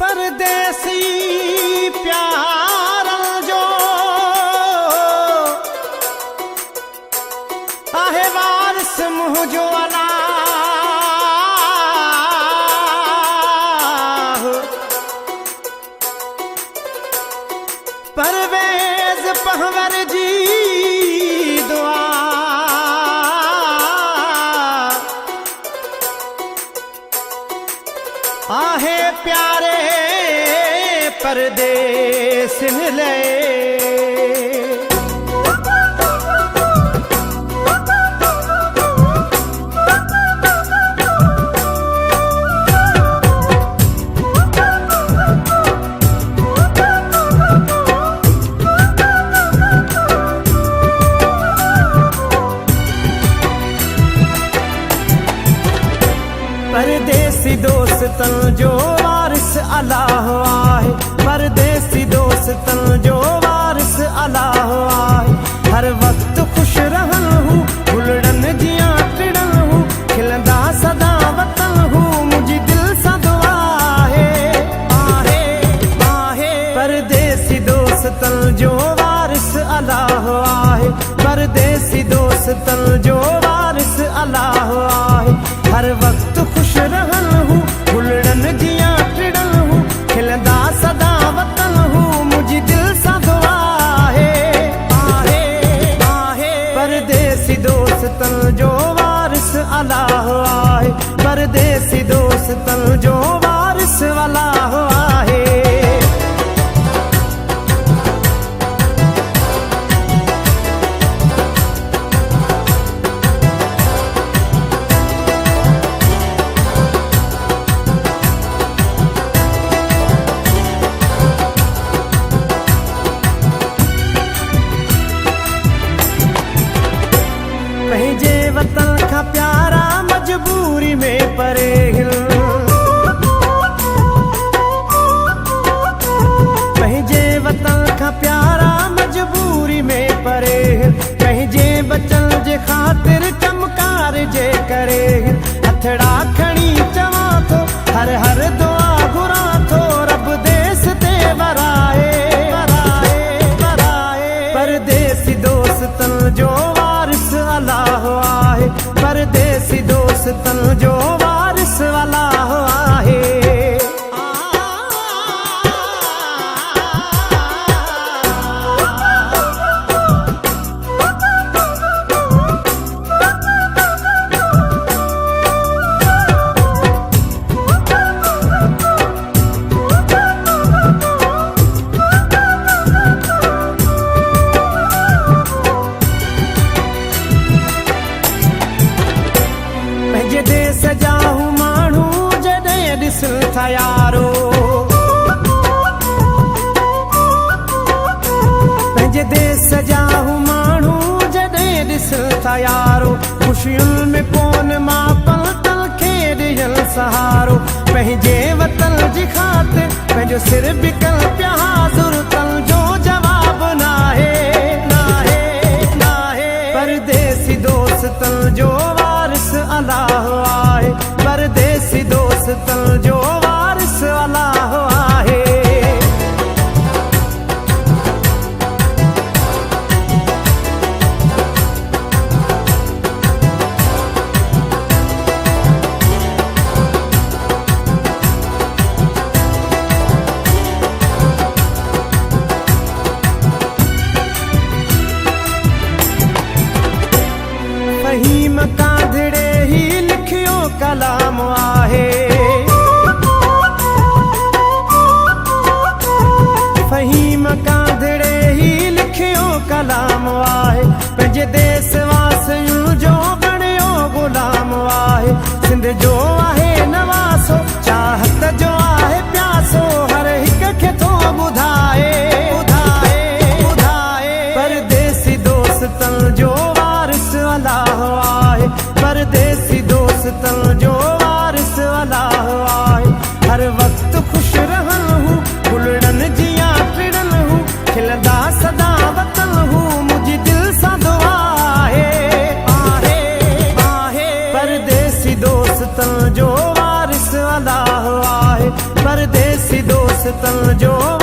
परदेसी प्यार जो आहे वारिस मुँह जो अला परवेज पहवर जी दुआ आहे प्यारे परदेस ले परदेसी दोस्तन जो वारिस अल्लाह आहे परदेसी दोस्तन जो वारिस अल्लाह आहे हर वक्त खुश रहन हूँ भुलड़न जिया टिड़न हूँ खिलंदा सदा वतन हूँ मुझी दिल सा दुआ आहे परदेसी दोस्तन जो वारिस अल्लाह आहे परदेसी दोस्तन जो वारिस अल्लाह आहे हर वक्त खुश रहन हूँ भुलड़न जिया टिड़न हूँ खिलंदा सदा वतन हूँ मुझी दिल सा दुआ आहे परदेसी दोस्तन जो वारिस अल्लाह आहे परदेसी दोस्तन जो वारिस अल्लाह आहे पंहिंजे वतन का प्यारा मजबूरी में परे हिल पंहिंजे वतन का प्यारा मजबूरी में परे हिल पंहिंजे बचन जे ख़ातिर कमकार जे करे हिल हथड़ा खणी चवां थो हर हर दुआ घुरां थो रब देस ते वराए परदेसी दोस्तन जो वारिस अल्लाह आहे परदेसी दोस्तन जो वारिस अल्लाह आहे देस जा हूँ माण्हू जॾहिं ॾिसनि था यारो पंहिंजे देस जा हूँ माण्हू जॾहिं ॾिसनि था यारो ख़ुशियुनि में कोन मां पल तल खे ॾियनि सहारो पंहिंजे वतन जी ख़ातिर पंहिंजो सिर बिकल पिया हाज़ुर तल जो जवाब नाहे परदेसी दोस्तन जो वारिस अल्लाह आहे परदेसी दोस्तन जो वारिस अल्लाह आहे फहीम कांधड़े ही लिखियो कलाम आहे फहीम कांधड़े ही लिखियो कलाम आहे पंहिंजे देस वासियुनि जो बणियो गुलाम आहे सिंध जो आहे नवासो चाहत जो आहे प्यासो हर हिक खे थो ॿुधाए परदेसी दोस्तन जो वारिस अल्लाह आहे परदेसी दोस्तन जो वारिस अल्लाह आहे हर वक्त खुश रहन हूँ भुलड़न जिया टिड़न हूँ खिलंदा सदा वतन हूँ मुझी दिल सा दुआ आहे परदेसी दोस्तन दोस्तन जो